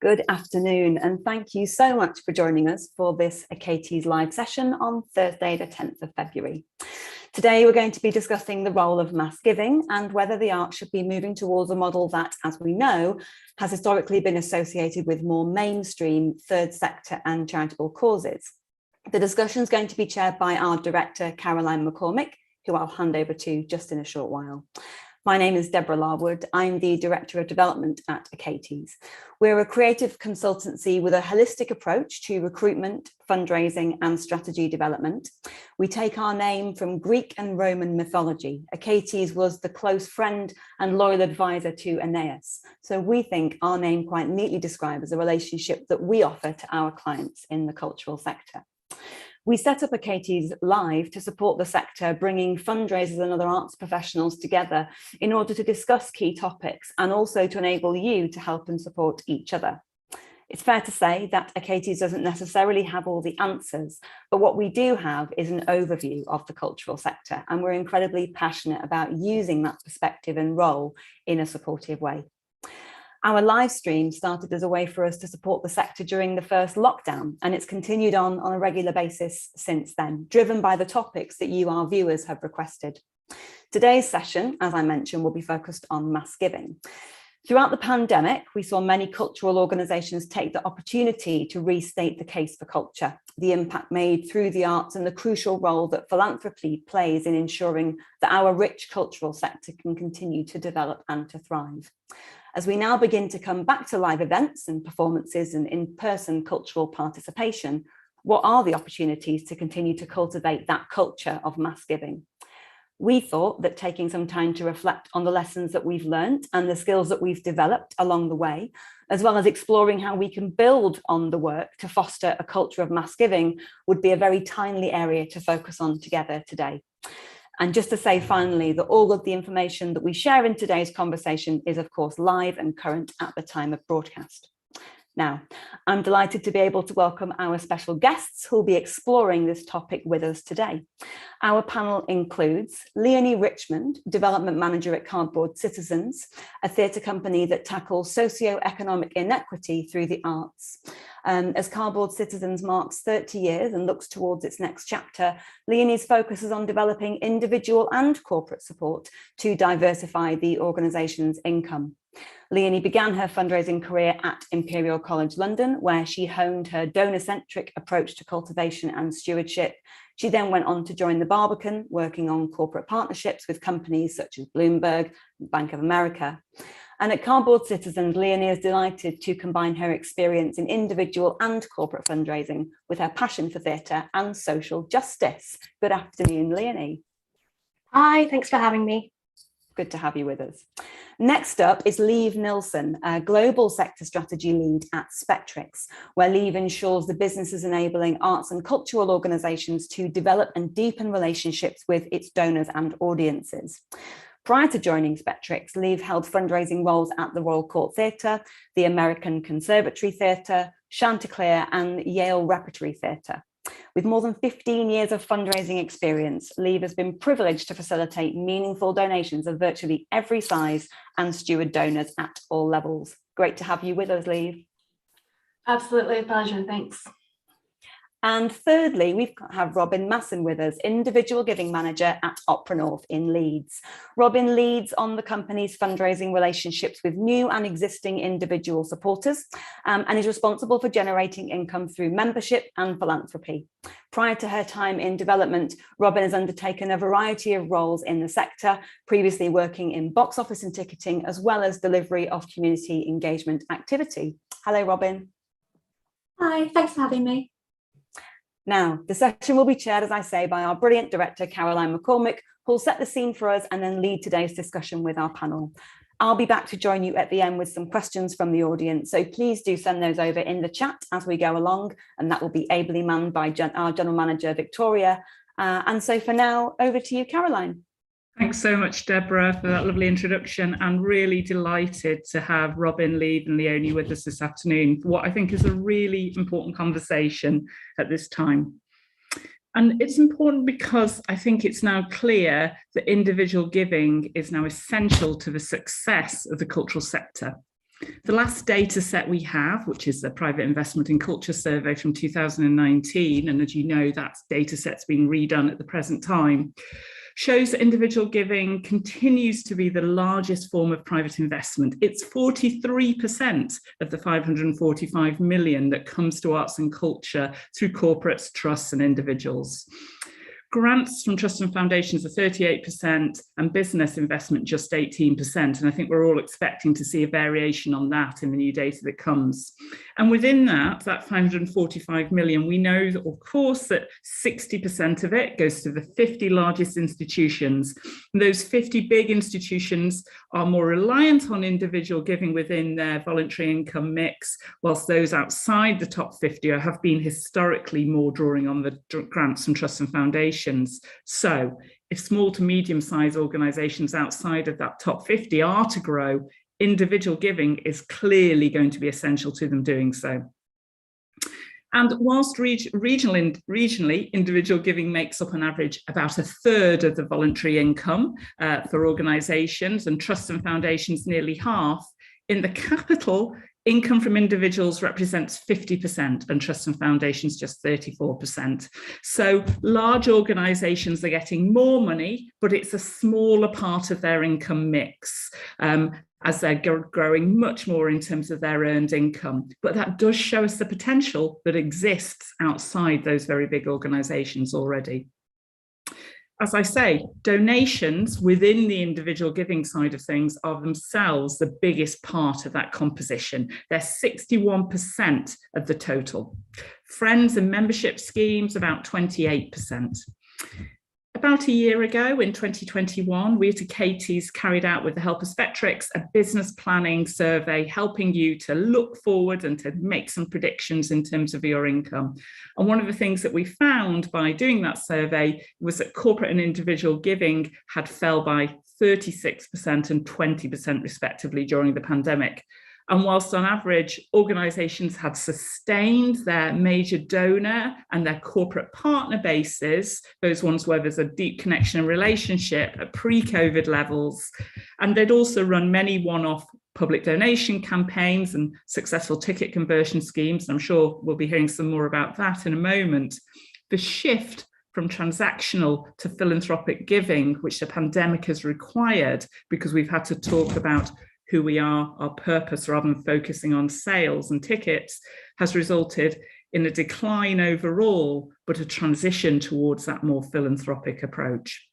Good afternoon, and thank you so much for joining us for this Achates live session on Thursday, the 10th of February. Today, we're going to be discussing the role of mass giving and whether the arts should be moving towards a model that, as we know, has historically been associated with more mainstream third sector and charitable causes. The discussion is going to be chaired by our director, Caroline McCormick, who I'll hand over to just in a short while. My name is Deborah Larwood. I'm the Director of Development at Achates. We're a creative consultancy with a holistic approach to recruitment, fundraising, and strategy development. We take our name from Greek and Roman mythology. Achates was the close friend and loyal advisor to Aeneas. So we think our name quite neatly describes the relationship that we offer to our clients in the cultural sector. We set up Achates Live to support the sector, bringing fundraisers and other arts professionals together in order to discuss key topics and also to enable you to help and support each other. It's fair to say that Achates doesn't necessarily have all the answers, but what we do have is an overview of the cultural sector, and we're incredibly passionate about using that perspective and role in a supportive way. Our live stream started as a way for us to support the sector during the first lockdown, and it's continued on a regular basis since then, driven by the topics that you, our viewers, have requested. Today's session, as I mentioned, will be focused on mass giving. Throughout the pandemic, we saw many cultural organisations take the opportunity to restate the case for culture, the impact made through the arts, and the crucial role that philanthropy plays in ensuring that our rich cultural sector can continue to develop and to thrive. As we now begin to come back to live events and performances and in-person cultural participation, what are the opportunities to continue to cultivate that culture of mass giving? We thought that taking some time to reflect on the lessons that we've learned and the skills that we've developed along the way, as well as exploring how we can build on the work to foster a culture of mass giving, would be a very timely area to focus on together today. And just to say finally that all of the information that we share in today's conversation is of course live and current at the time of broadcast. Now, I'm delighted to be able to welcome our special guests who will be exploring this topic with us today. Our panel includes Leonie Richmond, Development Manager at Cardboard Citizens, a theatre company that tackles socio-economic inequity through the arts. As Cardboard Citizens marks 30 years and looks towards its next chapter, Leonie's focus is on developing individual and corporate support to diversify the organisation's income. Leonie began her fundraising career at Imperial College London, where she honed her donor-centric approach to cultivation and stewardship. She then went on to join the Barbican, working on corporate partnerships with companies such as Bloomberg and Bank of America. And at Cardboard Citizens, Leonie is delighted to combine her experience in individual and corporate fundraising with her passion for theatre and social justice. Good afternoon, Leonie. Hi, thanks for having me. Good to have you with us. Next up is Lieve Nilsson, a global sector strategy lead at Spectrix, where Lieve ensures the business is enabling arts and cultural organisations to develop and deepen relationships with its donors and audiences. Prior to joining Spectrix, Lieve held fundraising roles at the Royal Court Theatre, the American Conservatory Theatre, Chanticleer and Yale Repertory Theatre. With more than 15 years of fundraising experience, Lieve has been privileged to facilitate meaningful donations of virtually every size and steward donors at all levels. Great to have you with us, Lieve. Absolutely a pleasure, thanks. And thirdly, we have Robin Masson with us, Individual Giving Manager at Opera North in Leeds. Robin leads on the company's fundraising relationships with new and existing individual supporters and is responsible for generating income through membership and philanthropy. Prior to her time in development, Robin has undertaken a variety of roles in the sector, previously working in box office and ticketing, as well as delivery of community engagement activity. Hello, Robin. Hi, thanks for having me. Now, the session will be chaired, as I say, by our brilliant director, Caroline McCormick, who will set the scene for us and then lead today's discussion with our panel. I'll be back to join you at the end with some questions from the audience, so please do send those over in the chat as we go along, and that will be ably manned by our General Manager, Victoria. And so for now, over to you, Caroline. Thanks so much, Deborah, for that lovely introduction, and really delighted to have Robin, Lieve and Leonie with us this afternoon for what I think is a really important conversation at this time. And it's important because I think it's now clear that individual giving is now essential to the success of the cultural sector. The last data set we have, which is the Private Investment in Culture Survey from 2019, and as you know, that data set's being redone at the present time, shows that individual giving continues to be the largest form of private investment. It's 43% of the 545 million that comes to arts and culture through corporates, trusts and individuals. Grants from trusts and foundations are 38% and business investment just 18%. And I think we're all expecting to see a variation on that in the new data that comes. And within that 545 million, we know that, of course, that 60% of it goes to the 50 largest institutions. And those 50 big institutions are more reliant on individual giving within their voluntary income mix, whilst those outside the top 50 have been historically more drawing on the grants from trusts and foundations. So if small to medium-sized organisations outside of that top 50 are to grow, individual giving is clearly going to be essential to them doing so. And whilst regionally, individual giving makes up on average about a third of the voluntary income for organisations, and trusts and foundations nearly half, in the capital, income from individuals represents 50% and trusts and foundations just 34%. So large organisations are getting more money, but it's a smaller part of their income mix as they're growing much more in terms of their earned income. But that does show us the potential that exists outside those very big organisations already. As I say, donations within the individual giving side of things are themselves the biggest part of that composition. They're 61% of the total. Friends and membership schemes, about 28%. About a year ago, in 2021, we at Achates carried out, with the help of Spectrix, a business planning survey helping you to look forward and to make some predictions in terms of your income. And one of the things that we found by doing that survey was that corporate and individual giving had fell by 36% and 20% respectively during the pandemic. And whilst on average, organisations had sustained their major donor and their corporate partner bases, those ones where there's a deep connection and relationship at pre-COVID levels, and they'd also run many one-off public donation campaigns and successful ticket conversion schemes. I'm sure we'll be hearing some more about that in a moment. The shift from transactional to philanthropic giving, which the pandemic has required because we've had to talk about who we are, our purpose, rather than focusing on sales and tickets, has resulted in a decline overall, but a transition towards that more philanthropic approach.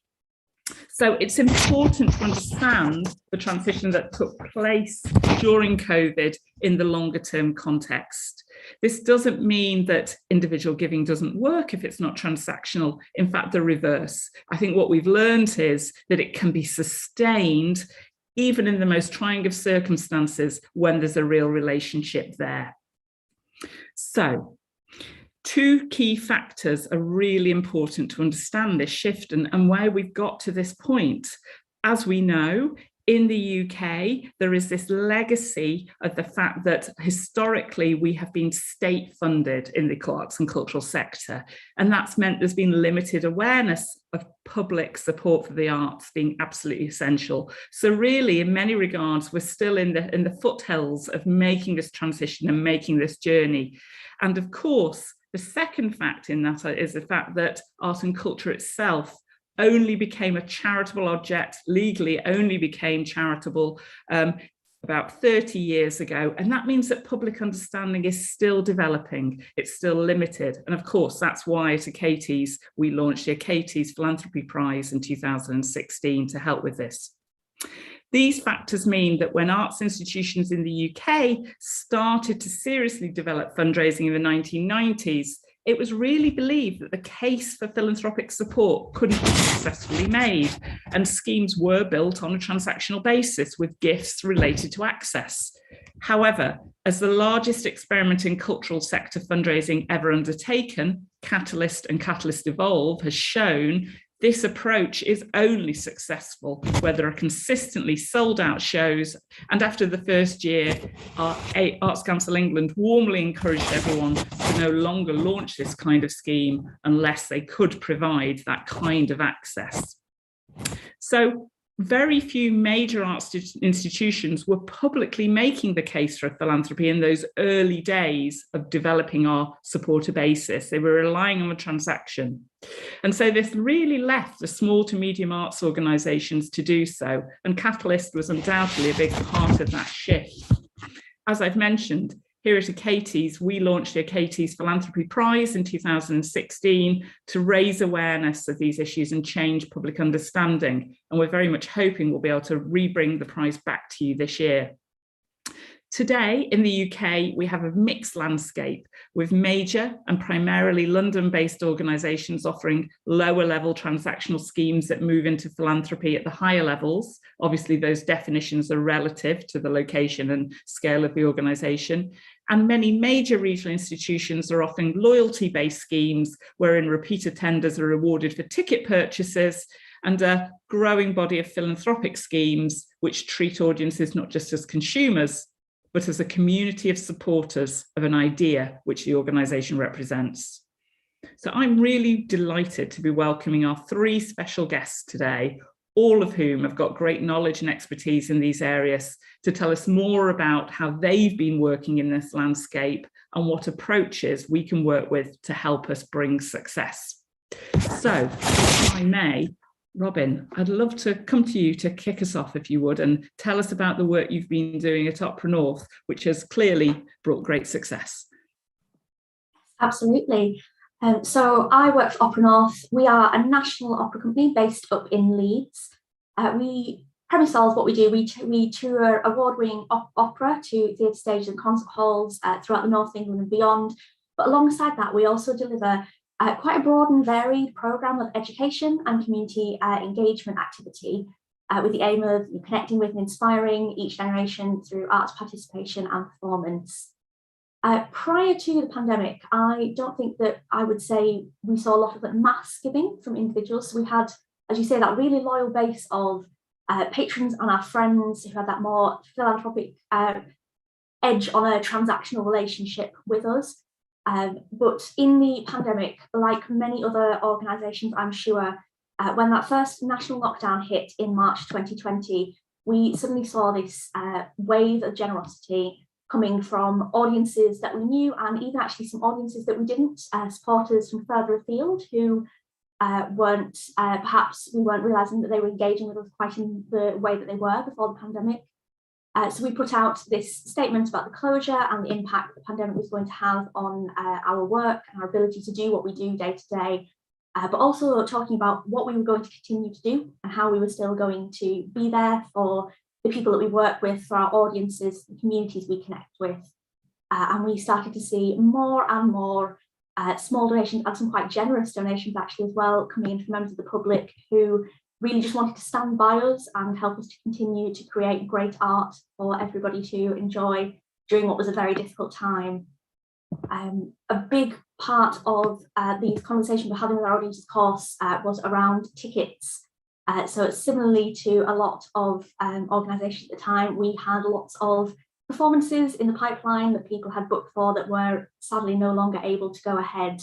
So it's important to understand the transition that took place during COVID in the longer term context. This doesn't mean that individual giving doesn't work if it's not transactional. In fact, the reverse. I think what we've learned is that it can be sustained even in the most trying of circumstances when there's a real relationship there. So, two key factors are really important to understand this shift and where we've got to this point. As we know, in the UK, there is this legacy of the fact that historically we have been state funded in the arts and cultural sector. And that's meant there's been limited awareness of public support for the arts being absolutely essential. So really, in many regards, we're still in the foothills of making this transition and making this journey. And of course, the second fact in that is the fact that art and culture itself only became a charitable object, legally only became charitable about 30 years ago. And that means that public understanding is still developing, it's still limited. And of course, that's why at Achates, we launched the Achates Philanthropy Prize in 2016 to help with this. These factors mean that when arts institutions in the UK started to seriously develop fundraising in the 1990s, it was really believed that the case for philanthropic support couldn't be successfully made, and schemes were built on a transactional basis with gifts related to access. However, as the largest experiment in cultural sector fundraising ever undertaken, Catalyst and Catalyst Evolve has shown this approach is only successful where there are consistently sold out shows. And after the first year, Arts Council England warmly encouraged everyone to no longer launch this kind of scheme unless they could provide that kind of access. So very few major arts institutions were publicly making the case for philanthropy in those early days of developing our supporter basis. They were relying on a transaction. And so this really left the small to medium arts organisations to do so. And Catalyst was undoubtedly a big part of that shift. As I've mentioned, here at Achates, we launched the Achates Philanthropy Prize in 2016 to raise awareness of these issues and change public understanding. And we're very much hoping we'll be able to rebring the prize back to you this year. Today in the UK, we have a mixed landscape with major and primarily London-based organisations offering lower level transactional schemes that move into philanthropy at the higher levels. Obviously, those definitions are relative to the location and scale of the organisation. And many major regional institutions are offering loyalty-based schemes wherein repeated tenders are awarded for ticket purchases, and a growing body of philanthropic schemes which treat audiences not just as consumers, but as a community of supporters of an idea which the organisation represents. So I'm really delighted to be welcoming our three special guests today, all of whom have got great knowledge and expertise in these areas, to tell us more about how they've been working in this landscape and what approaches we can work with to help us bring success. So, if I may, Robin, I'd love to come to you to kick us off, if you would, and tell us about the work you've been doing at Opera North, which has clearly brought great success. Absolutely. So I work for Opera North. We are a national opera company based up in Leeds. We premise ourselves what we do. We tour award-winning opera to theatre stages and concert halls throughout the North of England and beyond. But alongside that, we also deliver quite a broad and varied programme of education and community engagement activity with the aim of connecting with and inspiring each generation through arts participation and performance. Prior to the pandemic, I don't think that I would say we saw a lot of mass giving from individuals. So we had, as you say, that really loyal base of patrons and our friends who had that more philanthropic edge on a transactional relationship with us. But in the pandemic, like many other organisations, I'm sure, when that first national lockdown hit in March 2020, we suddenly saw this wave of generosity coming from audiences that we knew, and even actually some audiences that we didn't, supporters from further afield who perhaps we weren't realising that they were engaging with us quite in the way that they were before the pandemic. So we put out this statement about the closure and the impact the pandemic was going to have on our work and our ability to do what we do day to day, but also talking about what we were going to continue to do and how we were still going to be there for the people that we work with, for our audiences, the communities we connect with. And we started to see more and more small donations and some quite generous donations actually as well coming in from members of the public who really just wanted to stand by us and help us to continue to create great art for everybody to enjoy during what was a very difficult time. A big part of these conversations we're having with our audience, of course, was around tickets. So similarly to a lot of organisations at the time, we had lots of performances in the pipeline that people had booked for that were sadly no longer able to go ahead.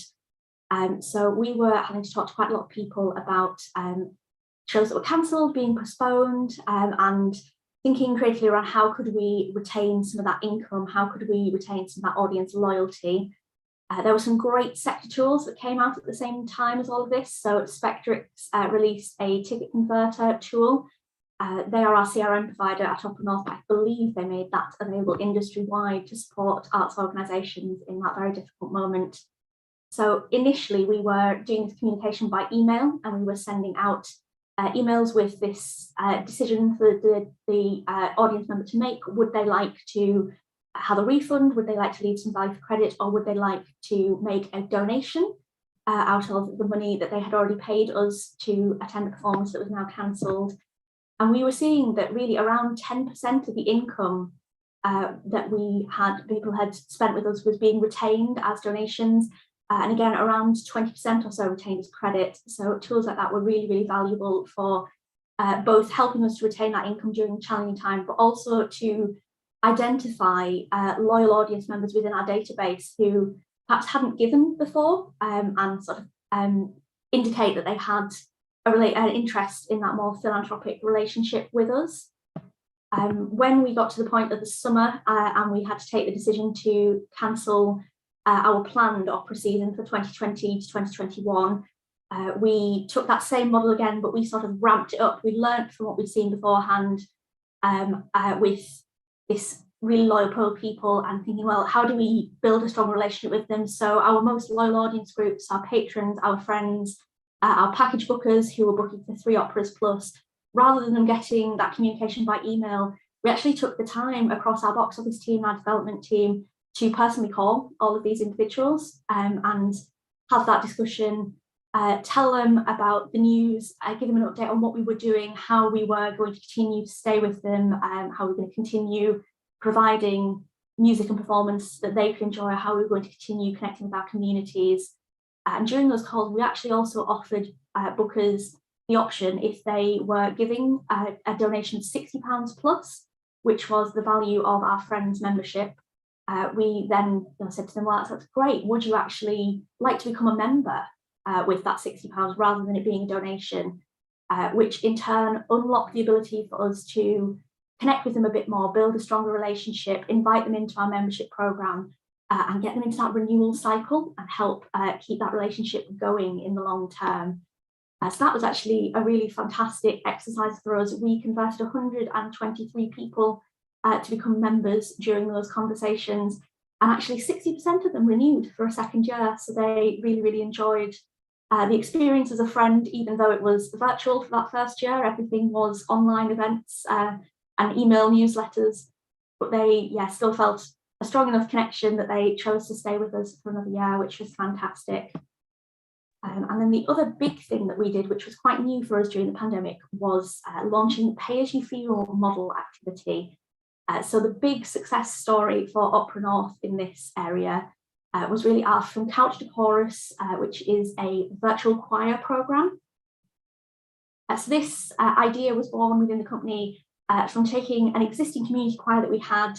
So we were having to talk to quite a lot of people about shows that were cancelled, being postponed, and thinking creatively around how could we retain some of that income, how could we retain some of that audience loyalty. There were some great sector tools that came out at the same time as all of this. So Spectrix released a ticket converter tool. They are our CRM provider at Opera North, but I believe they made that available industry-wide to support arts organisations in that very difficult moment. So initially we were doing this communication by email, and we were sending out emails with this decision for the audience member to make. Would they like to have a refund? Would they like to leave some value for credit? Or would they like to make a donation out of the money that they had already paid us to attend a performance that was now cancelled? And we were seeing that really around 10% of the income that people had spent with us was being retained as donations. And again, around 20% or so retained as credit. So tools like that were really, really valuable for both helping us to retain that income during a challenging time, but also to identify loyal audience members within our database who perhaps hadn't given before, and sort of indicate that they had an interest in that more philanthropic relationship with us. When we got to the point of the summer and we had to take the decision to cancel our planned opera season for 2020 to 2021, we took that same model again, but we sort of ramped it up. We learned from what we'd seen beforehand with this really loyal people and thinking, well, how do we build a strong relationship with them? So our most loyal audience groups, our patrons, our friends, our package bookers who were booking for 3 operas plus, rather than them getting that communication by email, we actually took the time across our box office team, our development team, to personally call all of these individuals and have that discussion, tell them about the news, give them an update on what we were doing, how we were going to continue to stay with them, how we're going to continue providing music and performance that they could enjoy, how we were going to continue connecting with our communities. And during those calls, we actually also offered bookers the option, if they were giving a donation of £60 plus, which was the value of our Friends membership, we then said to them, well, that's great. Would you actually like to become a member with that £60 rather than it being a donation, which in turn unlocked the ability for us to connect with them a bit more, build a stronger relationship, invite them into our membership program and get them into that renewal cycle and help keep that relationship going in the long term. So that was actually a really fantastic exercise for us. We converted 123 people to become members during those conversations, and actually 60% of them renewed for a second year. So they really, really enjoyed the experience as a friend, even though it was virtual for that first year. Everything was online events and email newsletters, but they still felt a strong enough connection that they chose to stay with us for another year, which was fantastic. And then the other big thing that we did, which was quite new for us during the pandemic, was launching the pay-as-you-feel model activity. So the big success story for Opera North in this area was really our From Couch to Chorus, which is a virtual choir programme. So this idea was born within the company from taking an existing community choir that we had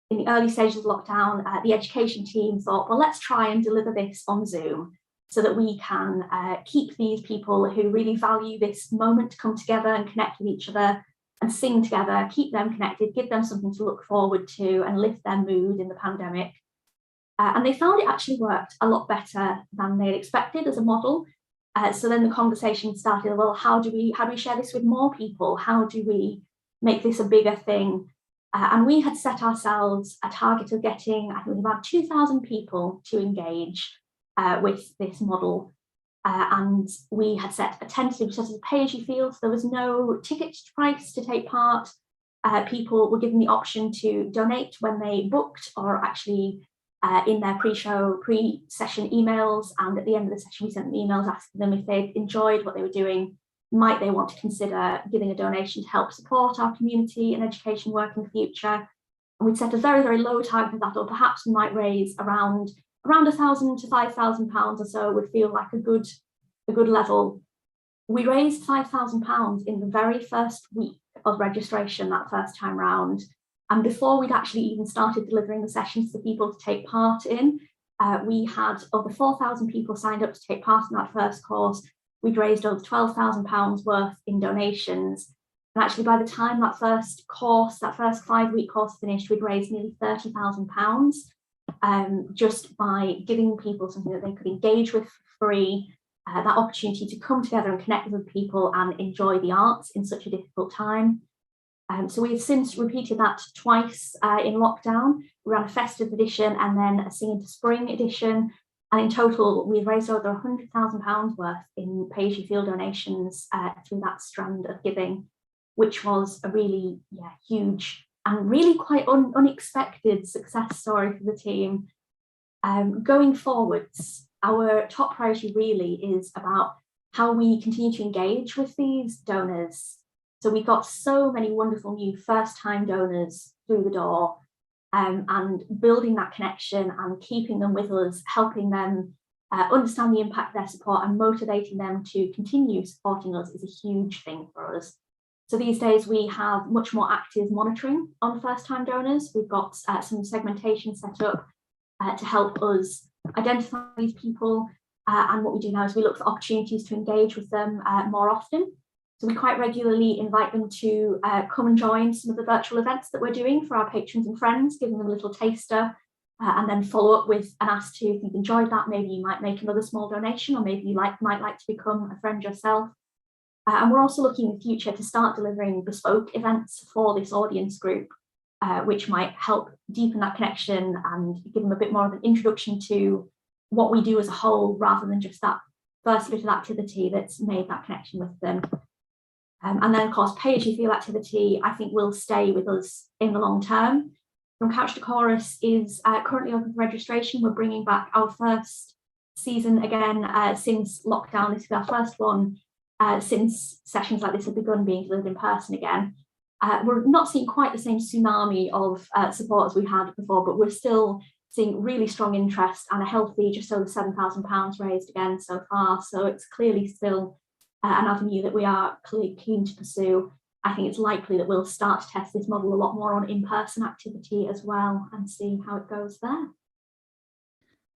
in the early stages of lockdown. The education team thought, well, let's try and deliver this on Zoom so that we can keep these people who really value this moment to come together and connect with each other and sing together, keep them connected, give them something to look forward to and lift their mood in the pandemic. And they found it actually worked a lot better than they had expected as a model. So then the conversation started, well, how do we share this with more people? How do we make this a bigger thing? And we had set ourselves a target of getting, I think, about 2,000 people to engage with this model. And we had set a tentative sort of pay-as-you-feel, so there was no ticket price to take part. People were given the option to donate when they booked or actually in their pre-session emails. And at the end of the session, we sent them emails asking them if they'd enjoyed what they were doing, might they want to consider giving a donation to help support our community and education work in the future. And we'd set a very, very low target for that, or perhaps we might raise around £1,000 to £5,000 or so would feel like a good level. We raised £5,000 in the very first week of registration that first time round. And before we'd actually even started delivering the sessions for people to take part in, we had over 4,000 people signed up to take part in that first course. We'd raised over £12,000 worth in donations. And actually by the time that first course, that first 5-week course finished, we'd raised nearly £30,000. Just by giving people something that they could engage with for free, that opportunity to come together and connect with people and enjoy the arts in such a difficult time. So we've since repeated that twice in lockdown. We ran a festive edition and then a Singing to Spring edition. And in total, we've raised over £100,000 worth in pay-as-you-feel donations through that strand of giving, which was a really huge and really quite unexpected success story for the team. Going forwards, our top priority really is about how we continue to engage with these donors. So we got so many wonderful new first-time donors through the door, and building that connection and keeping them with us, helping them understand the impact of their support and motivating them to continue supporting us is a huge thing for us. So these days we have much more active monitoring on first-time donors. We've got some segmentation set up to help us identify these people, And what we do now is we look for opportunities to engage with them more often. So we quite regularly invite them to come and join some of the virtual events that we're doing for our patrons and friends, giving them a little taster, and then follow up with an ask to, if you've enjoyed that, maybe you might make another small donation, or maybe you might like to become a friend yourself. And we're also looking in the future to start delivering bespoke events for this audience group, which might help deepen that connection and give them a bit more of an introduction to what we do as a whole, rather than just that first bit of activity that's made that connection with them. And then, of course, pay-as-you-feel activity, I think, will stay with us in the long term. From Couch to Chorus is currently open for registration. We're bringing back our first season again since lockdown. This is our first one since sessions like this have begun being delivered in person again. We're not seeing quite the same tsunami of support as we had before, but we're still seeing really strong interest and a healthy just over £7,000 raised again so far. So it's clearly still an avenue that we are clearly keen to pursue. I think it's likely that we'll start to test this model a lot more on in-person activity as well and see how it goes there.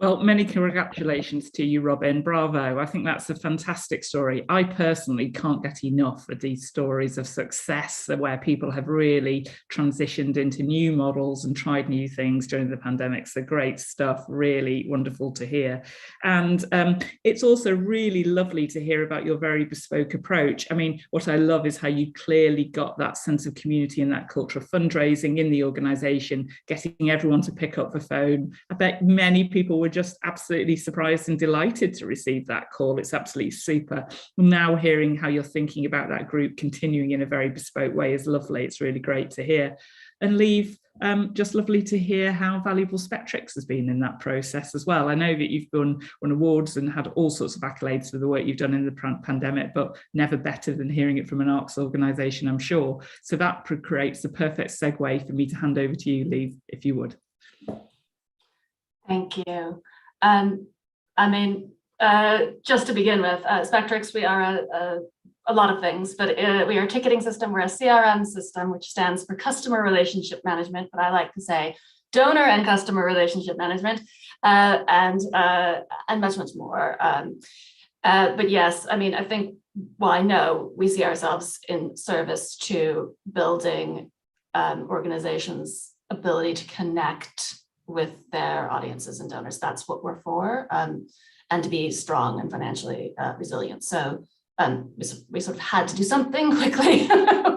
Well, many congratulations to you, Robin. Bravo. I think that's a fantastic story. I personally can't get enough of these stories of success where people have really transitioned into new models and tried new things during the pandemic. So great stuff, really wonderful to hear. And it's also really lovely to hear about your very bespoke approach. I mean, what I love is how you clearly got that sense of community and that culture of fundraising in the organisation, getting everyone to pick up the phone. I bet many people would just absolutely surprised and delighted to receive that call. It's absolutely super. Now hearing how you're thinking about that group continuing in a very bespoke way is lovely. It's really great to hear. And Liv, just lovely to hear how valuable Spectrix has been in that process as well. I know that you've won awards and had all sorts of accolades for the work you've done in the pandemic, but never better than hearing it from an ARCS organisation, I'm sure. So that creates the perfect segue for me to hand over to you, Liv, if you would. Thank you. I mean, just to begin with, Spectrix, we are a lot of things, but we are a ticketing system. We're a CRM system, which stands for Customer Relationship Management, but I like to say Donor and Customer Relationship Management, and much, much more. But yes, I mean, I think, well, I know we see ourselves in service to building organizations' ability to connect with their audiences and donors. That's what we're for, and to be strong and financially resilient. So we sort of had to do something quickly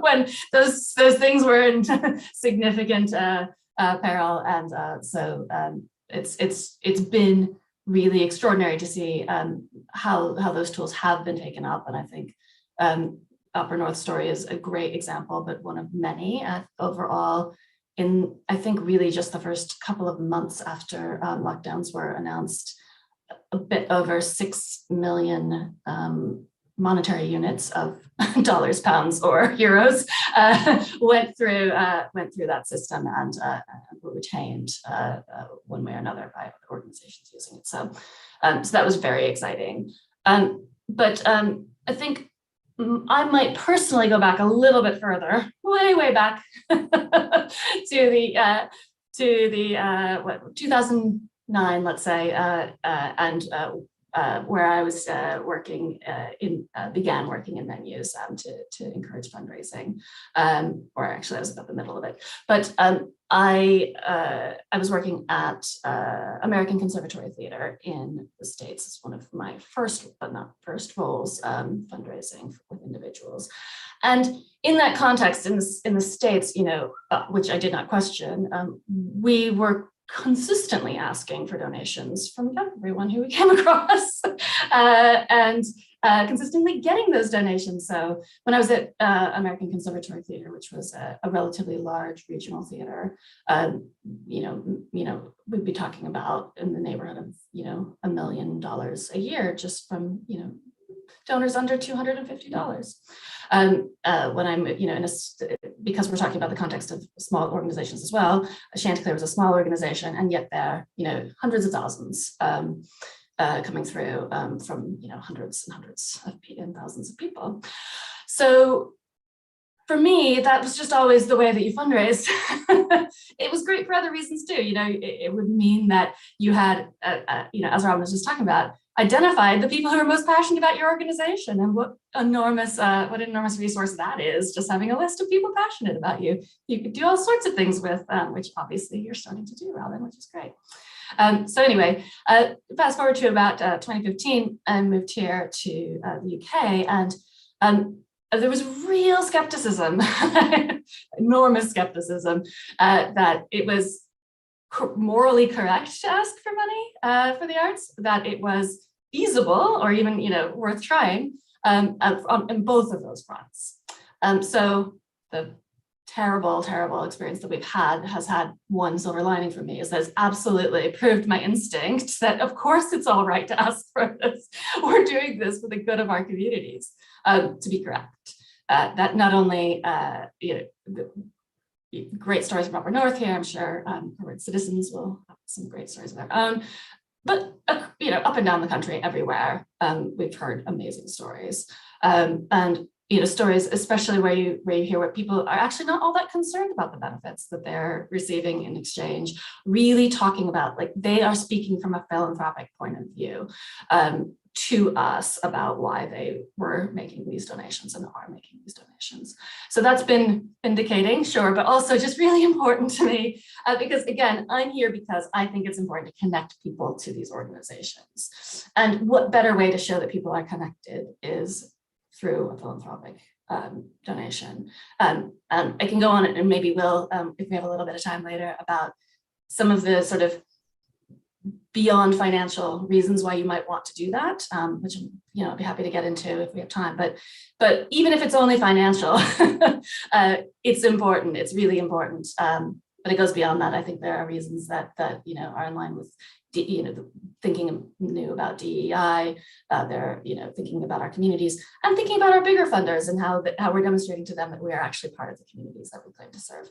when those things were in significant peril, and so it's been really extraordinary to see how those tools have been taken up. And I think Upper North Story is a great example, but one of many overall. In, I think, really just the first couple of months after lockdowns were announced, a bit over 6 million monetary units of dollars, pounds, or euros went through that system and were retained one way or another by other organizations using it. So that was very exciting. But I think I might personally go back a little bit further, way back to the 2009, let's say, and where I was began working in venues to encourage fundraising, or actually I was about the middle of it. But I was working at American Conservatory Theater in the States. It's one of my first, but not first roles, fundraising with individuals. And in that context, in the States, you know, which I did not question, we were consistently asking for donations from everyone who we came across, and consistently getting those donations. So when I was at American Conservatory Theater, which was a relatively large regional theater, you know, we'd be talking about in the neighborhood of, you know, $1 million a year just from, you know, donors under $250. When I'm, you know, because we're talking about the context of small organizations as well, Chanticleer was a small organization, and yet there, you know, hundreds of thousands coming through from, you know, hundreds and hundreds of and thousands of people. So for me, that was just always the way that you fundraise. It was great for other reasons too. It would mean that you had, as Robin was just talking about, identified the people who are most passionate about your organization, and what enormous resource that is, just having a list of people passionate about you. You could do all sorts of things with, which obviously you're starting to do, Robin, which is great. So anyway, fast forward to about 2015, I moved here to the UK, and there was real skepticism, enormous skepticism, that it was morally correct to ask for money for the arts, that it was feasible or even worth trying on both of those fronts. So the terrible experience that we've had has had one silver lining for me, is that it's absolutely proved my instinct that of course it's all right to ask for this. We're doing this for the good of our communities, to be correct. That not only great stories from Upper North here, I'm sure Harvard citizens will have some great stories of their own, but up and down the country, everywhere, we've heard amazing stories, and stories, especially where you hear what people are actually not all that concerned about the benefits that they're receiving in exchange, really talking about, like, they are speaking from a philanthropic point of view to us about why they were making these donations and are making these donations. So that's been vindicating, sure, but also just really important to me, because again, I'm here because I think it's important to connect people to these organizations. And what better way to show that people are connected is through a philanthropic donation. I can go on and maybe we'll, if we have a little bit of time later, about some of the sort of beyond financial reasons why you might want to do that, which I'd be happy to get into if we have time. But even if it's only financial, it's important. It's really important. But it goes beyond that. I think there are reasons that are in line with thinking new about DEI. They're thinking about our communities and thinking about our bigger funders and how we're demonstrating to them that we are actually part of the communities that we claim to serve.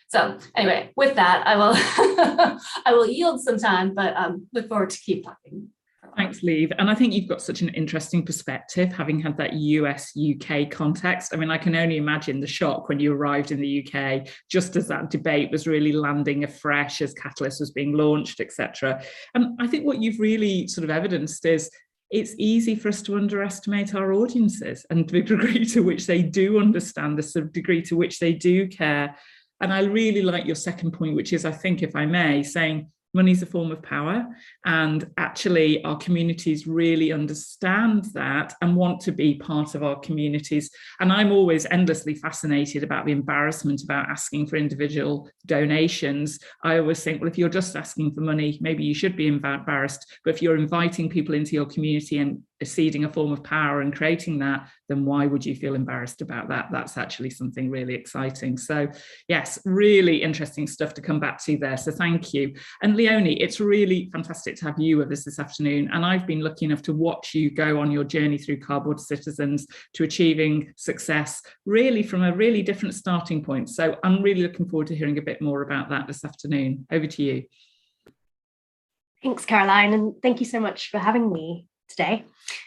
So anyway, with that, I will I will yield some time, but look forward to keep talking. Thanks, Liv. And I think you've got such an interesting perspective, having had that US-UK context. I mean, I can only imagine the shock when you arrived in the UK, just as that debate was really landing afresh, as Catalyst was being launched, etc. And I think what you've really sort of evidenced is it's easy for us to underestimate our audiences and the degree to which they do understand, the sort of degree to which they do care. And I really like your second point, which is, I think, if I may, saying money is a form of power, and actually our communities really understand that and want to be part of our communities. And I'm always endlessly fascinated about the embarrassment about asking for individual donations. I always think, well, if you're just asking for money, maybe you should be embarrassed. But if you're inviting people into your community and ceding a form of power and creating that, then why would you feel embarrassed about that? That's actually something really exciting. So yes, really interesting stuff to come back to there. So thank you. And Leonie, it's really fantastic to have you with us this afternoon. And I've been lucky enough to watch you go on your journey through Cardboard Citizens to achieving success, really from a really different starting point. So I'm really looking forward to hearing a bit more about that this afternoon. Over to you. Thanks, Caroline, and thank you so much for having me today.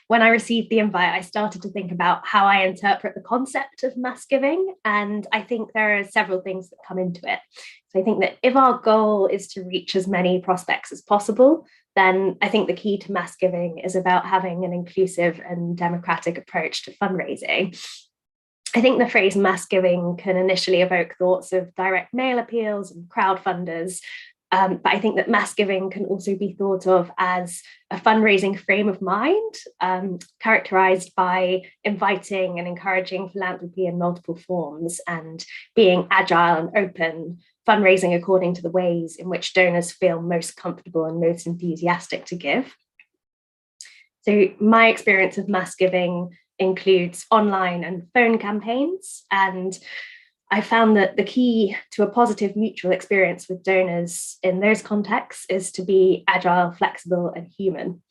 When I received the invite, I started to think about how I interpret the concept of mass giving, and I think there are several things that come into it. So I think that if our goal is to reach as many prospects as possible, then I think the key to mass giving is about having an inclusive and democratic approach to fundraising. I think the phrase mass giving can initially evoke thoughts of direct mail appeals and crowdfunders, but I think that mass giving can also be thought of as a fundraising frame of mind, characterized by inviting and encouraging philanthropy in multiple forms and being agile and open, fundraising according to the ways in which donors feel most comfortable and most enthusiastic to give. So my experience of mass giving includes online and phone campaigns, and I found that the key to a positive mutual experience with donors in those contexts is to be agile, flexible, and human.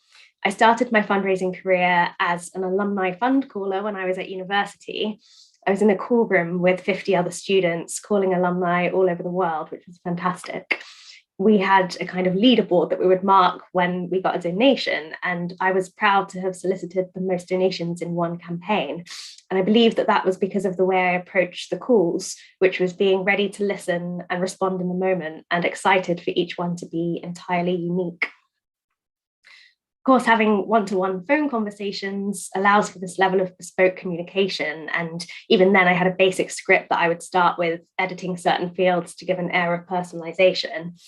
I started my fundraising career as an alumni fund caller when I was at university. I was in a call room with 50 other students calling alumni all over the world, which was fantastic. We had a kind of leaderboard that we would mark when we got a donation, and I was proud to have solicited the most donations in one campaign. And I believe that that was because of the way I approached the calls, which was being ready to listen and respond in the moment and excited for each one to be entirely unique. Of course, having one-to-one phone conversations allows for this level of bespoke communication. And even then I had a basic script that I would start with, editing certain fields to give an air of personalization.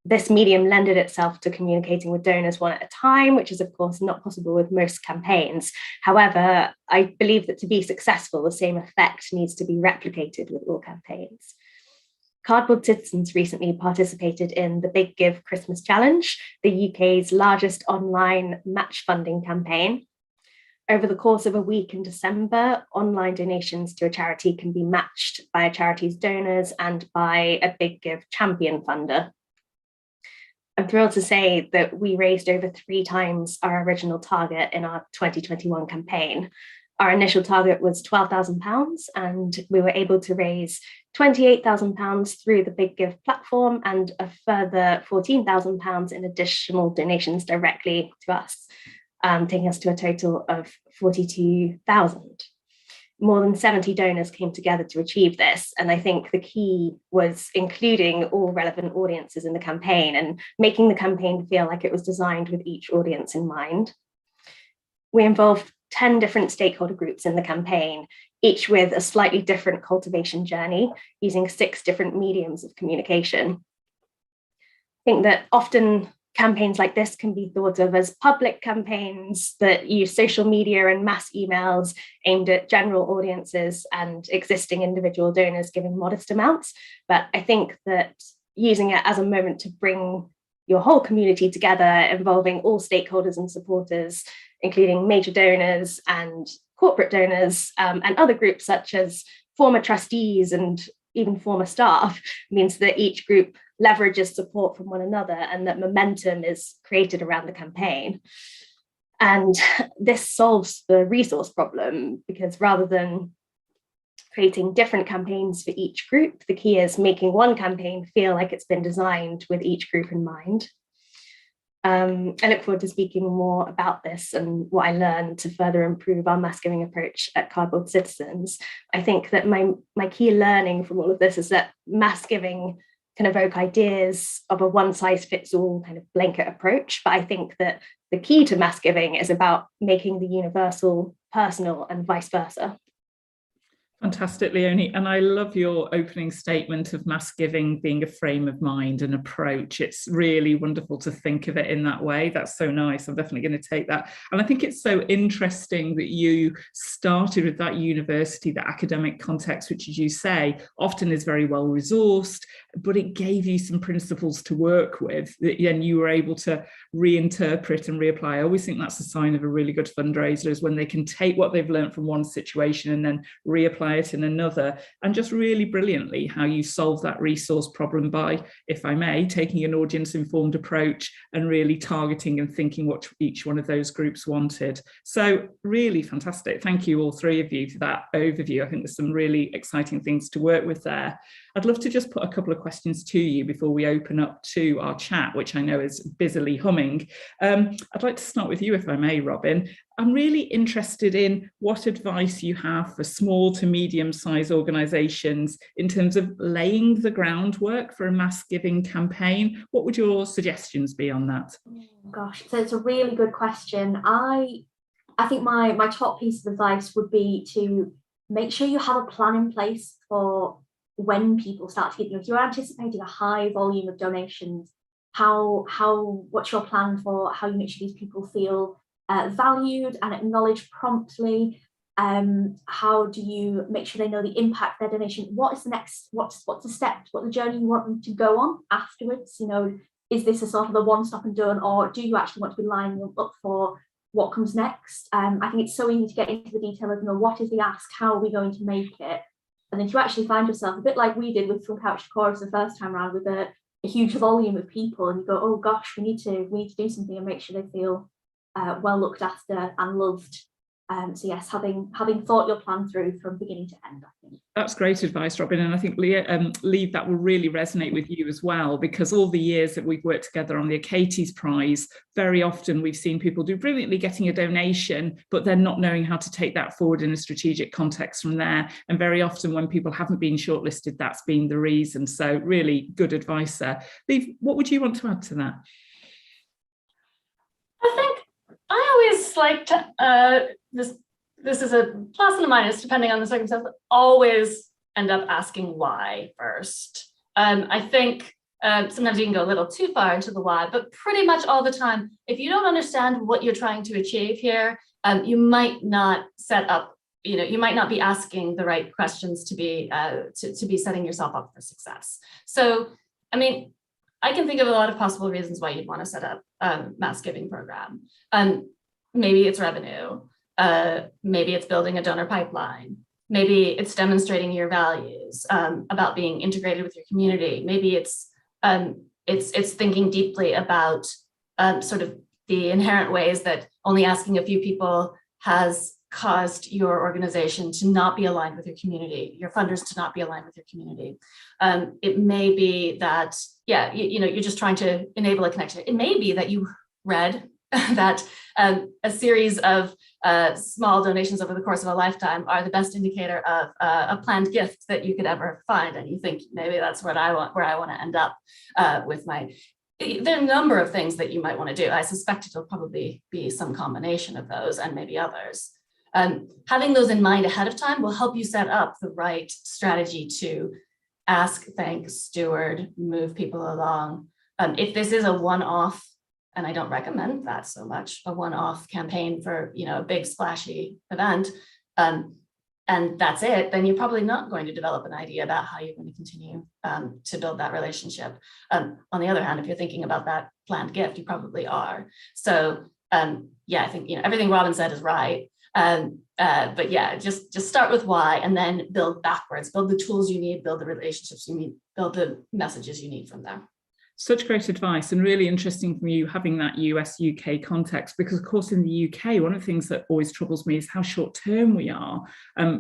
This medium lended itself to communicating with donors one at a time, which is of course not possible with most campaigns. However, I believe that to be successful, the same effect needs to be replicated with all campaigns. Cardboard Citizens recently participated in the Big Give Christmas Challenge, the UK's largest online match funding campaign. Over the course of a week in December, online donations to a charity can be matched by a charity's donors and by a Big Give champion funder. I'm thrilled to say that we raised over 3 times our original target in our 2021 campaign. Our initial target was £12,000 and we were able to raise £28,000 through the Big Give platform and a further £14,000 in additional donations directly to us, taking us to a total of 42,000. More than 70 donors came together to achieve this. And I think the key was including all relevant audiences in the campaign and making the campaign feel like it was designed with each audience in mind. We involved 10 different stakeholder groups in the campaign, each with a slightly different cultivation journey, using 6 different mediums of communication. I think that often campaigns like this can be thought of as public campaigns that use social media and mass emails aimed at general audiences and existing individual donors giving modest amounts. But I think that using it as a moment to bring your whole community together, involving all stakeholders and supporters, including major donors and corporate donors and other groups such as former trustees and even former staff, means that each group leverages support from one another and that momentum is created around the campaign. And this solves the resource problem, because rather than creating different campaigns for each group, the key is making one campaign feel like it's been designed with each group in mind. I look forward to speaking more about this and what I learned to further improve our mass giving approach at Cardboard Citizens. I think that my key learning from all of this is that mass giving can evoke ideas of a one-size-fits-all kind of blanket approach, but I think that the key to mass giving is about making the universal personal and vice versa. Fantastic, Leonie. And I love your opening statement of mass giving being a frame of mind and approach. It's really wonderful to think of it in that way. That's so nice. I'm definitely going to take that. And I think it's so interesting that you started with that university, that academic context, which, as you say, often is very well resourced, but it gave you some principles to work with that then you were able to reinterpret and reapply. I always think that's a sign of a really good fundraiser, is when they can take what they've learned from one situation and then reapply it in another. And just really brilliantly how you solve that resource problem by, if I may, taking an audience informed approach and really targeting and thinking what each one of those groups wanted. So really fantastic. Thank you all 3 of you for that overview. I think there's some really exciting things to work with there. I'd love to just put a couple of questions to you before we open up to our chat, which I know is busily humming. I'd like to start with you, if I may, Robin. I'm really interested in what advice you have for small to medium-sized organisations in terms of laying the groundwork for a mass giving campaign. What would your suggestions be on that? Gosh, so it's a really good question. I think my top piece of advice would be to make sure you have a plan in place for when people start to give you. If you're anticipating a high volume of donations, what's your plan for how you make sure these people feel valued and acknowledged promptly? How do you make sure they know the impact of their donation? What is the next, what's the steps, what the journey you want them to go on afterwards? You know, is this a sort of a one stop and done, or do you actually want to be lining them up for what comes next? I think it's so easy to get into the detail of, you know, what is the ask, how are we going to make it? And then to actually find yourself, a bit like we did with From Couch to Chorus the first time around, with a huge volume of people, and you go, oh gosh, we need to do something and make sure they feel well looked after and loved. So yes, having thought your plan through from beginning to end, I think. That's great advice, Robin. And I think, Lieve, that will really resonate with you as well, because all the years that we've worked together on the Achates Prize, very often we've seen people do brilliantly getting a donation, but then not knowing how to take that forward in a strategic context from there. And very often when people haven't been shortlisted, that's been the reason. So really good advice there. Lieve, what would you want to add to that? I think I always like to, this is a plus and a minus depending on the circumstance, always end up asking why first. I think sometimes you can go a little too far into the why, but pretty much all the time, if you don't understand what you're trying to achieve here, you might not set up, you might not be asking the right questions to be setting yourself up for success. So, I mean, I can think of a lot of possible reasons why you'd want to set up a mass giving program. Maybe it's revenue. Maybe it's building a donor pipeline. Maybe it's demonstrating your values about being integrated with your community. Maybe it's thinking deeply about sort of the inherent ways that only asking a few people has caused your organization to not be aligned with your community, your funders to not be aligned with your community. It may be that, yeah, you're just trying to enable a connection. It may be that you read that a series of small donations over the course of a lifetime are the best indicator of a planned gift that you could ever find, and you think maybe that's what I want, where I want to end up with my. There are a number of things that you might want to do. I suspect it'll probably be some combination of those and maybe others. Having those in mind ahead of time will help you set up the right strategy to ask, thank, steward, move people along. If this is a one-off, and I don't recommend that so much, a one-off campaign for a big splashy event, and that's it, then you're probably not going to develop an idea about how you're going to continue to build that relationship. On the other hand, if you're thinking about that planned gift, you probably are. So yeah, I think everything Robin said is right. But yeah, just start with why, and then build backwards, build the tools you need, build the relationships you need, build the messages you need from there. Such great advice, and really interesting from you having that US UK context, because of course in the UK one of the things that always troubles me is how short term we are,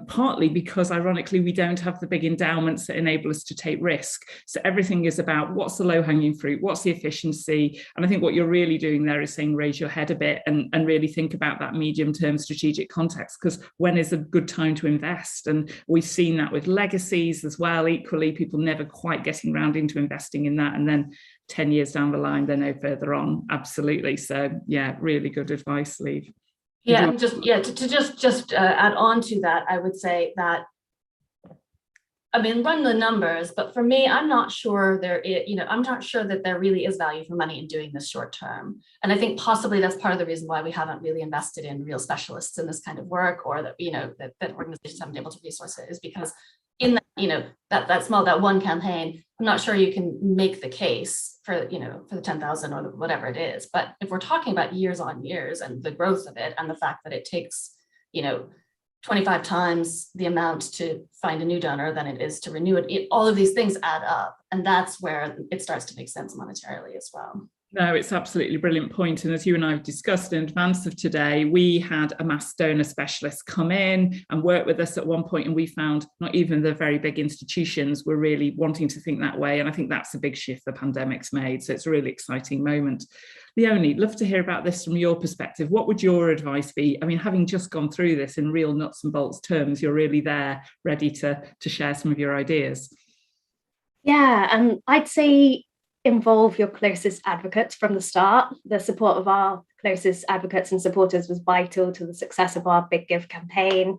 partly because ironically we don't have the big endowments that enable us to take risk. So everything is about what's the low hanging fruit, what's the efficiency, and I think what you're really doing there is saying raise your head a bit and really think about that medium term strategic context, because when is a good time to invest? And we've seen that with legacies as well, equally people never quite getting round into investing in that, and then 10 years down the line, they're no further on. Absolutely. So yeah, really good advice, Lieve. Yeah, to add on to that, I would say that, I mean, run the numbers, but for me, I'm not sure I'm not sure that there really is value for money in doing this short term. And I think possibly that's part of the reason why we haven't really invested in real specialists in this kind of work, or that, that organizations haven't been able to resource it, is because in that, that one campaign, I'm not sure you can make the case for, for the 10,000 or whatever it is. But if we're talking about years on years and the growth of it, and the fact that it takes, 25 times the amount to find a new donor than it is to renew it, all of these things add up. And that's where it starts to make sense monetarily as well. No, it's absolutely a brilliant point. And as you and I have discussed in advance of today, we had a mass donor specialist come in and work with us at one point, and we found not even the very big institutions were really wanting to think that way. And I think that's a big shift the pandemic's made. So it's a really exciting moment. Leonie, love to hear about this from your perspective. What would your advice be? I mean, having just gone through this in real nuts and bolts terms, you're really there, ready to share some of your ideas. Yeah, and I'd say involve your closest advocates from the start. The support of our closest advocates and supporters was vital to the success of our Big Give campaign.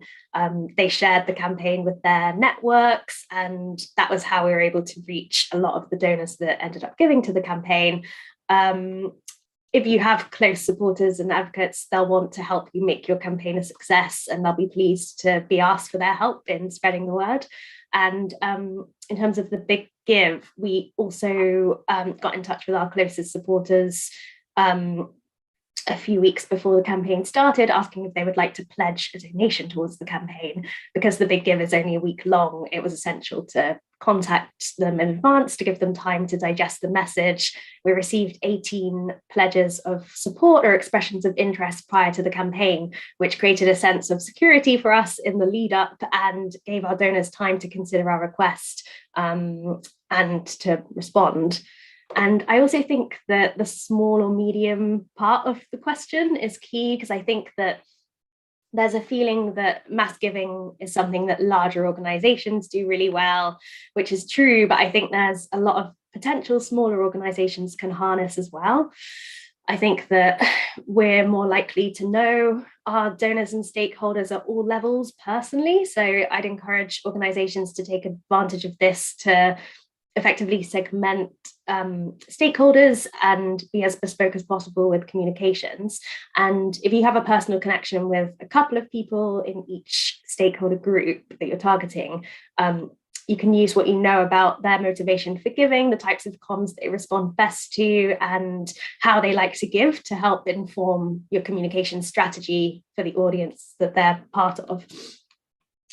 They shared the campaign with their networks, and that was how we were able to reach a lot of the donors that ended up giving to the campaign. If you have close supporters and advocates, they'll want to help you make your campaign a success, and they'll be pleased to be asked for their help in spreading the word. And in terms of the Big Give, we also got in touch with our closest supporters a few weeks before the campaign started, asking if they would like to pledge a donation towards the campaign. Because the Big Give is only a week long, it was essential to contact them in advance to give them time to digest the message. We received 18 pledges of support or expressions of interest prior to the campaign, which created a sense of security for us in the lead up and gave our donors time to consider our request and to respond. And I also think that the small or medium part of the question is key, because I think that there's a feeling that mass giving is something that larger organizations do really well, which is true, but I think there's a lot of potential smaller organizations can harness as well. I think that we're more likely to know our donors and stakeholders at all levels personally. So I'd encourage organizations to take advantage of this to effectively segment stakeholders and be as bespoke as possible with communications. And if you have a personal connection with a couple of people in each stakeholder group that you're targeting, you can use what you know about their motivation for giving, the types of comms they respond best to, and how they like to give to help inform your communication strategy for the audience that they're part of.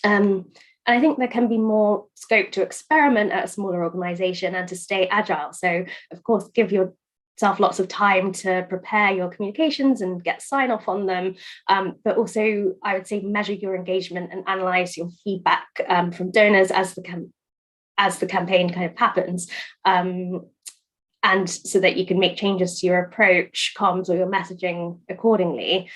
And I think there can be more scope to experiment at a smaller organization and to stay agile. So, of course, give yourself lots of time to prepare your communications and get sign off on them. But also, I would say, measure your engagement and analyze your feedback from donors as the campaign kind of happens. And so that you can make changes to your approach, comms, or your messaging accordingly.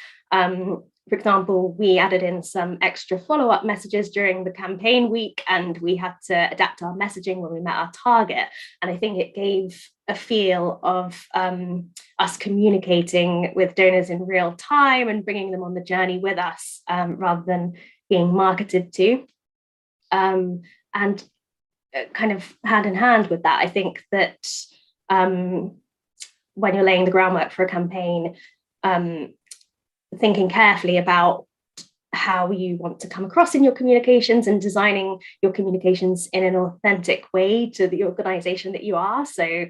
For example, we added in some extra follow-up messages during the campaign week, and we had to adapt our messaging when we met our target. And I think it gave a feel of us communicating with donors in real time and bringing them on the journey with us rather than being marketed to. And kind of hand in hand with that, I think that when you're laying the groundwork for a campaign, thinking carefully about how you want to come across in your communications and designing your communications in an authentic way to the organization that you are. So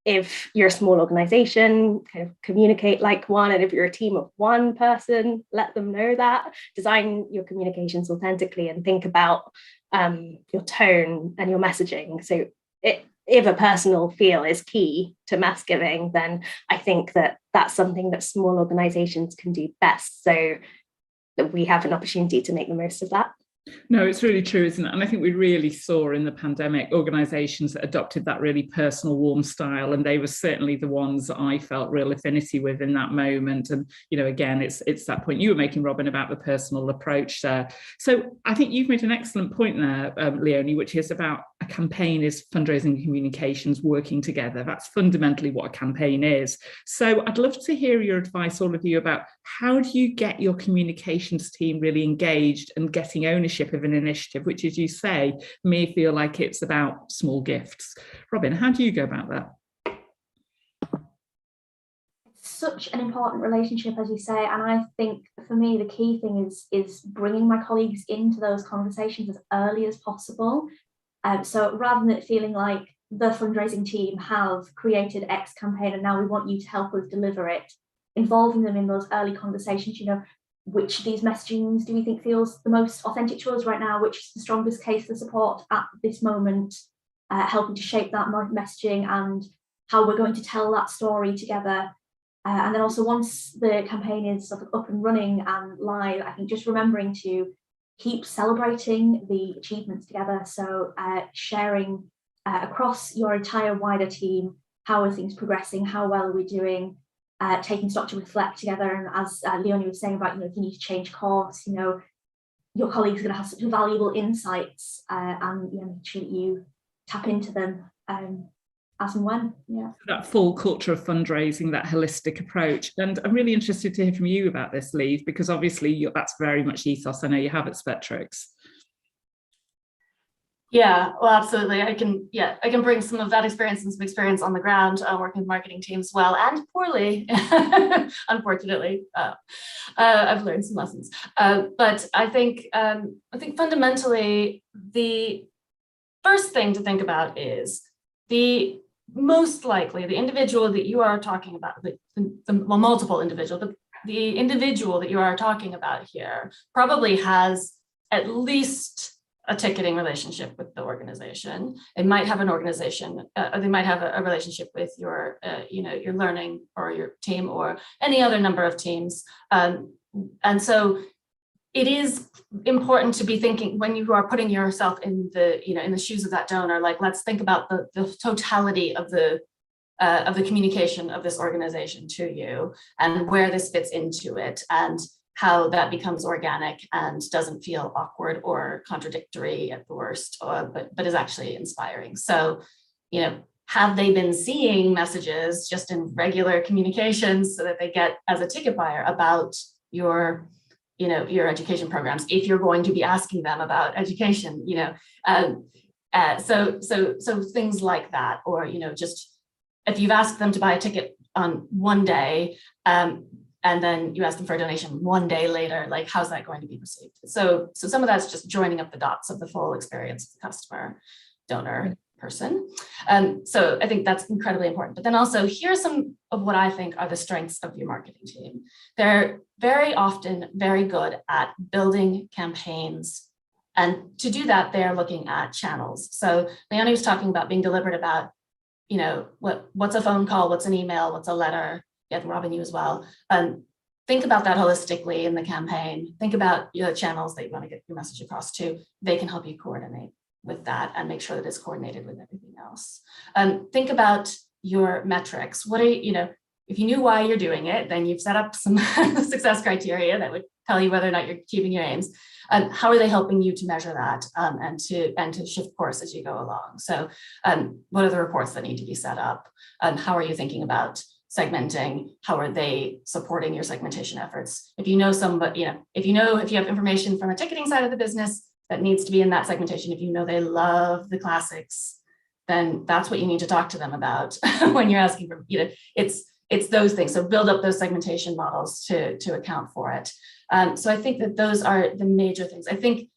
if you're a small organization, kind of communicate like one, and if you're a team of one person, let them know that. Design your communications authentically and think about your tone and your messaging. So if a personal feel is key to mass giving, then I think that that's something that small organizations can do best, so that we have an opportunity to make the most of that. No, it's really true, isn't it? And I think we really saw in the pandemic organisations that adopted that really personal, warm style, and they were certainly the ones that I felt real affinity with in that moment. And, you know, again, it's that point you were making, Robin, about the personal approach there. So I think you've made an excellent point there, Leonie, which is about a campaign is fundraising and communications working together. That's fundamentally what a campaign is. So I'd love to hear your advice, all of you, about how do you get your communications team really engaged and getting ownership of an initiative, which, as you say, may feel like it's about small gifts. Robin, how do you go about that? It's such an important relationship, as you say, and I think for me the key thing is bringing my colleagues into those conversations as early as possible. So rather than it feeling like the fundraising team have created X campaign and now we want you to help us deliver it, involving them in those early conversations, you know, which of these messagings do we think feels the most authentic to us right now, which is the strongest case for support at this moment, helping to shape that messaging and how we're going to tell that story together. And then also once the campaign is sort of up and running and live, I think just remembering to keep celebrating the achievements together. So sharing across your entire wider team, how are things progressing, how well are we doing, taking stock to reflect together. And as Leonie was saying about, you know, if you need to change course, you know, your colleagues are going to have such valuable insights, and you know, make sure that you tap into them as and when. Yeah, that full culture of fundraising, that holistic approach. And I'm really interested to hear from you about this, Lee, because obviously that's very much the ethos I know you have at Spectrix. Yeah, well, absolutely. I can bring some of that experience and some experience on the ground working with marketing teams well and poorly, unfortunately. I've learned some lessons. But I think fundamentally the first thing to think about is the individual that you are talking about, well, multiple individual, but the individual that you are talking about here probably has at least a ticketing relationship with the organization. They might have an organization, they might have a relationship with your, your learning or your team or any other number of teams. And so it is important to be thinking when you are putting yourself in the, in the shoes of that donor, like, let's think about the totality of the communication of this organization to you and where this fits into it and how that becomes organic and doesn't feel awkward or contradictory at the worst, but is actually inspiring. So, have they been seeing messages just in regular communications so that they get as a ticket buyer about your education programs, if you're going to be asking them about education, so things like that, or, just if you've asked them to buy a ticket on one day, and then you ask them for a donation one day later, like, how's that going to be received? So some of that's just joining up the dots of the full experience of the customer, donor, person. So I think that's incredibly important. But then also, here's some of what I think are the strengths of your marketing team. They're very often very good at building campaigns. And to do that, they're looking at channels. So Leonie was talking about being deliberate about, what's a phone call, what's an email, what's a letter. Yeah, Robin, you as well. Think about that holistically in the campaign. Think about your channels that you want to get your message across to. They can help you coordinate with that and make sure that it's coordinated with everything else. Think about your metrics. What are if you knew why you're doing it, then you've set up some success criteria that would tell you whether or not you're achieving your aims. How are they helping you to measure that and to shift course as you go along? So what are the reports that need to be set up? How are you thinking about segmenting? How are they supporting your segmentation efforts? If you know somebody, if you have information from a ticketing side of the business that needs to be in that segmentation, if you know they love the classics, then that's what you need to talk to them about when you're asking for, it's those things. So build up those segmentation models to account for it. So I think that those are the major things. I think,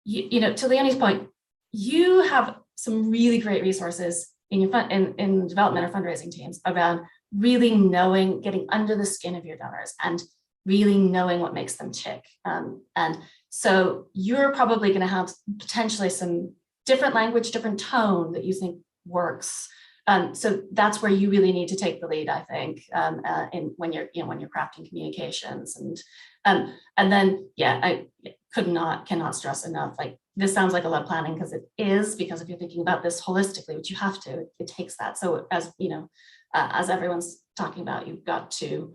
to Leonie's point, you have some really great resources in your in development or fundraising teams around really knowing, getting under the skin of your donors and really knowing what makes them tick. And so you're probably going to have potentially some different language, different tone that you think works. So that's where you really need to take the lead, I think, when you're crafting communications. And then, I cannot stress enough, like, this sounds like a lot of planning, because it is, because if you're thinking about this holistically, which you have to, it takes that. So as everyone's talking about, you've got to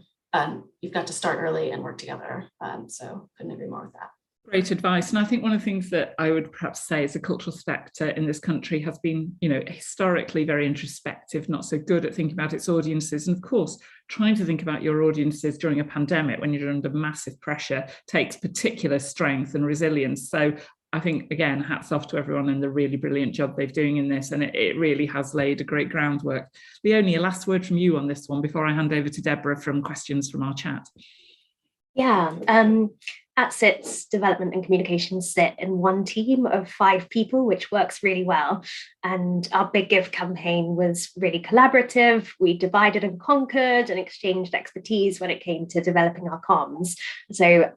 start early and work together. So couldn't agree more with that. Great advice. And I think one of the things that I would perhaps say is the cultural sector in this country has been, historically very introspective, not so good at thinking about its audiences. And of course, trying to think about your audiences during a pandemic when you're under massive pressure takes particular strength and resilience. So I think, again, hats off to everyone and the really brilliant job they're doing in this. And it really has laid a great groundwork. Leonie, a last word from you on this one before I hand over to Deborah from questions from our chat. Yeah. At SITS, development and communications sit in one team of 5 people, which works really well. And our Big Give campaign was really collaborative. We divided and conquered and exchanged expertise when it came to developing our comms. So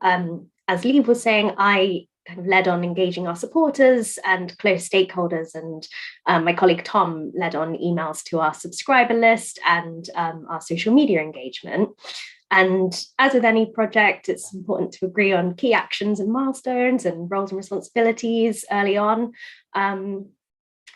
as Lee was saying, I kind of led on engaging our supporters and close stakeholders, and my colleague Tom led on emails to our subscriber list and our social media engagement. And as with any project, it's important to agree on key actions and milestones and roles and responsibilities early on. And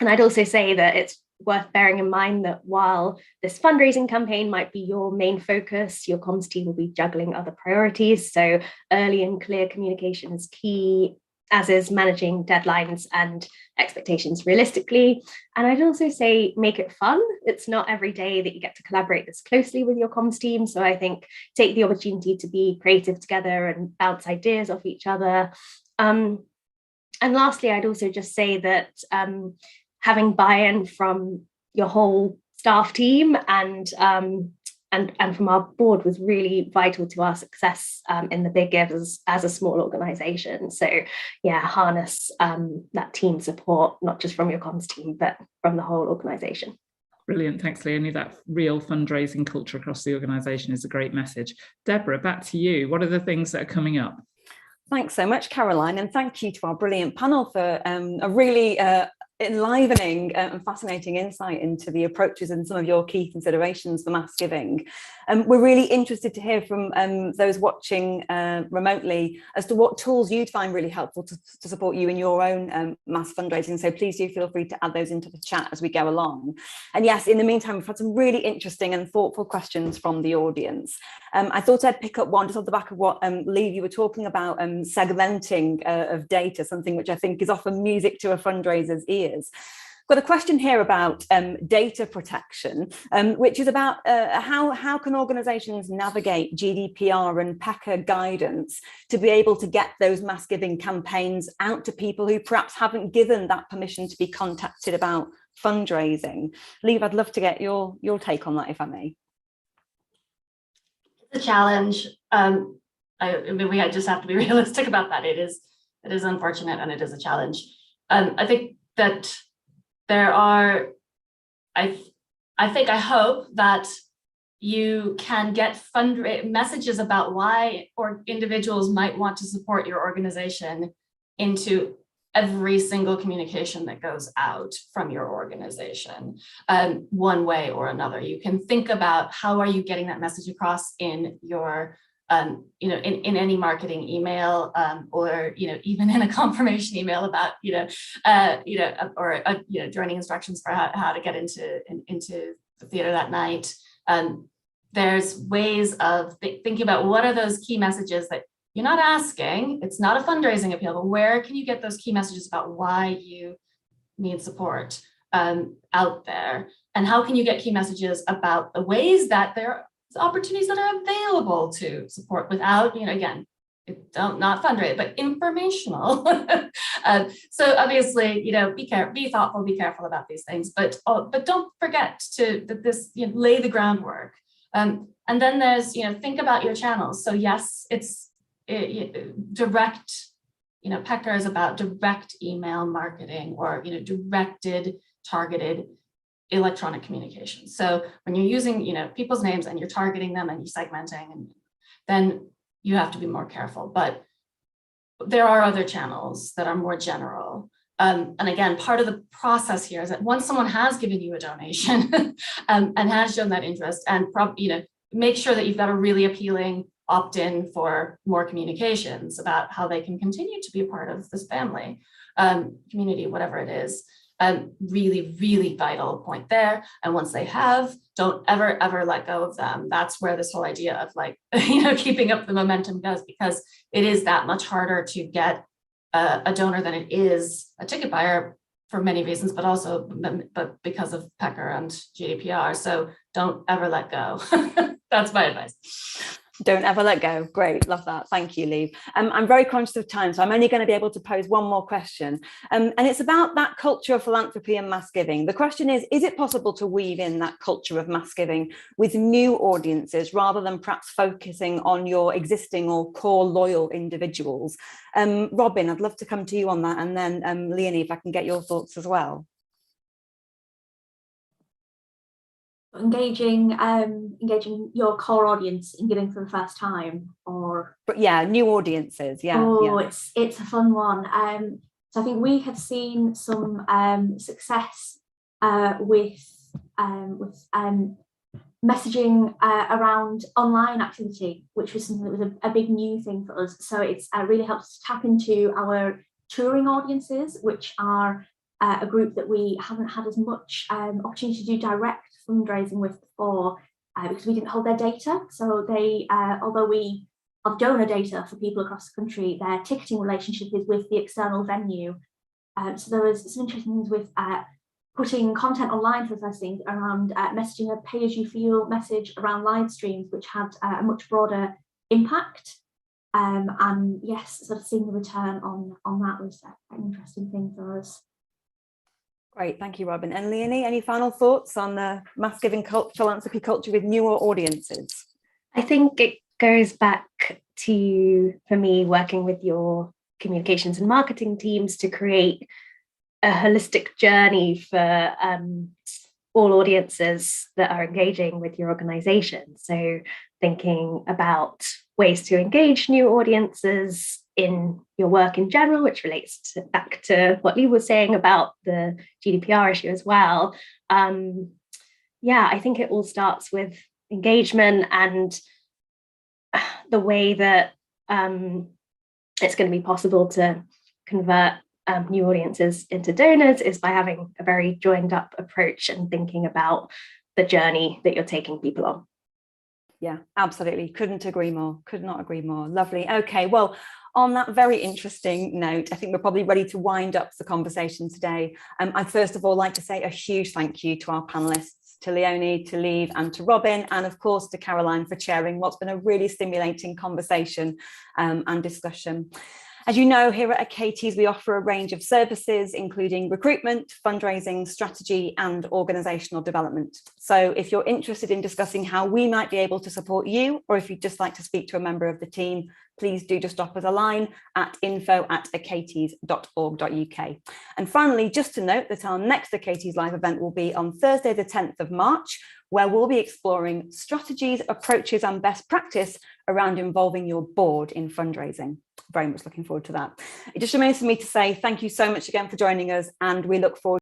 I'd also say that it's worth bearing in mind that while this fundraising campaign might be your main focus, your comms team will be juggling other priorities. So early and clear communication is key, as is managing deadlines and expectations realistically. And I'd also say make it fun. It's not every day that you get to collaborate this closely with your comms team. So I think take the opportunity to be creative together and bounce ideas off each other. And lastly, I'd also just say that having buy-in from your whole staff team and from our board was really vital to our success in the Big Give as a small organisation. So harness that team support, not just from your comms team, but from the whole organisation. Brilliant. Thanks, Leonie. That real fundraising culture across the organisation is a great message. Deborah, back to you. What are the things that are coming up? Thanks so much, Caroline, and thank you to our brilliant panel for a really enlivening and fascinating insight into the approaches and some of your key considerations for mass giving. We're really interested to hear from those watching remotely as to what tools you'd find really helpful to support you in your own mass fundraising. So please do feel free to add those into the chat as we go along. And yes, in the meantime, we've had some really interesting and thoughtful questions from the audience. I thought I'd pick up one just off the back of what Lee, you were talking about, segmenting of data, something which I think is often music to a fundraiser's ears. Got a question here about data protection, which is about how can organisations navigate GDPR and PECA guidance to be able to get those mass giving campaigns out to people who perhaps haven't given that permission to be contacted about fundraising. Lee, I'd love to get your take on that, if I may. It's a challenge. I mean, we just have to be realistic about that. It is unfortunate and it is a challenge. I think that there are, I hope that you can get messages about why individuals might want to support your organization into every single communication that goes out from your organization, one way or another. You can think about how are you getting that message across in your in any marketing email, or even in a confirmation email about joining instructions for how to get into the theater that night. There's ways of thinking about what are those key messages that you're not asking. It's not a fundraising appeal, but where can you get those key messages about why you need support out there, and how can you get key messages about the ways that there opportunities that are available to support without, again, not fundraise, but informational. So obviously, be thoughtful, be careful about these things, but don't forget to lay the groundwork. And then there's, think about your channels. So yes, it's direct, PECA is about direct email marketing or, directed, targeted electronic communication. So when you're using, people's names and you're targeting them and you're segmenting, and then you have to be more careful. But there are other channels that are more general. And again, part of the process here is that once someone has given you a donation and has shown that interest, and make sure that you've got a really appealing opt-in for more communications about how they can continue to be a part of this family, community, whatever it is. Really, really vital point there. And once they have, don't ever let go of them. That's where this whole idea of keeping up the momentum goes, because it is that much harder to get a donor than it is a ticket buyer for many reasons, but also because of PECA and GDPR. So don't ever let go. That's my advice. Don't ever let go. Great, love that. Thank you, Lee. I'm very conscious of time, so I'm only going to be able to pose one more question. And it's about that culture of philanthropy and mass giving. The question is it possible to weave in that culture of mass giving with new audiences rather than perhaps focusing on your existing or core loyal individuals? Robin, I'd love to come to you on that. And then Leonie, if I can get your thoughts as well. Engaging your core audience in giving for the first time, but yeah, new audiences. It's a fun one. So I think we have seen some success with messaging around online activity, which was something that was a big new thing for us. So it's really helps us tap into our touring audiences, which are a group that we haven't had as much opportunity to do direct fundraising with before, because we didn't hold their data. So they, although we have donor data for people across the country, their ticketing relationship is with the external venue. So there was some interesting things with putting content online for first things around messaging a pay-as-you-feel message around live streams, which had a much broader impact. And yes, sort of seeing the return on that was an interesting thing for us. Great, thank you, Robin. And Leonie, any final thoughts on the mass giving philanthropy culture with newer audiences? I think it goes back to, for me, working with your communications and marketing teams to create a holistic journey for all audiences that are engaging with your organization. So thinking about ways to engage new audiences, in your work in general, which relates back to what Lee was saying about the GDPR issue as well. Yeah, I think it all starts with engagement, and the way that it's going to be possible to convert new audiences into donors is by having a very joined up approach and thinking about the journey that you're taking people on. Yeah, absolutely. Couldn't agree more. Could not agree more. Lovely. Okay, well, on that very interesting note, I think we're probably ready to wind up the conversation today. I'd first of all like to say a huge thank you to our panelists, to Leonie, to Liv, and to Robin, and of course to Caroline for chairing what's been a really stimulating conversation and discussion. As you know, here at Achates, we offer a range of services, including recruitment, fundraising, strategy, and organisational development. So if you're interested in discussing how we might be able to support you, or if you'd just like to speak to a member of the team, please do just drop us a line at info@achates.org.uk. And finally, just to note that our next Achates Live event will be on Thursday, the 10th of March, where we'll be exploring strategies, approaches, and best practice around involving your board in fundraising. Very much looking forward to that. It just remains for me to say thank you so much again for joining us, and we look forward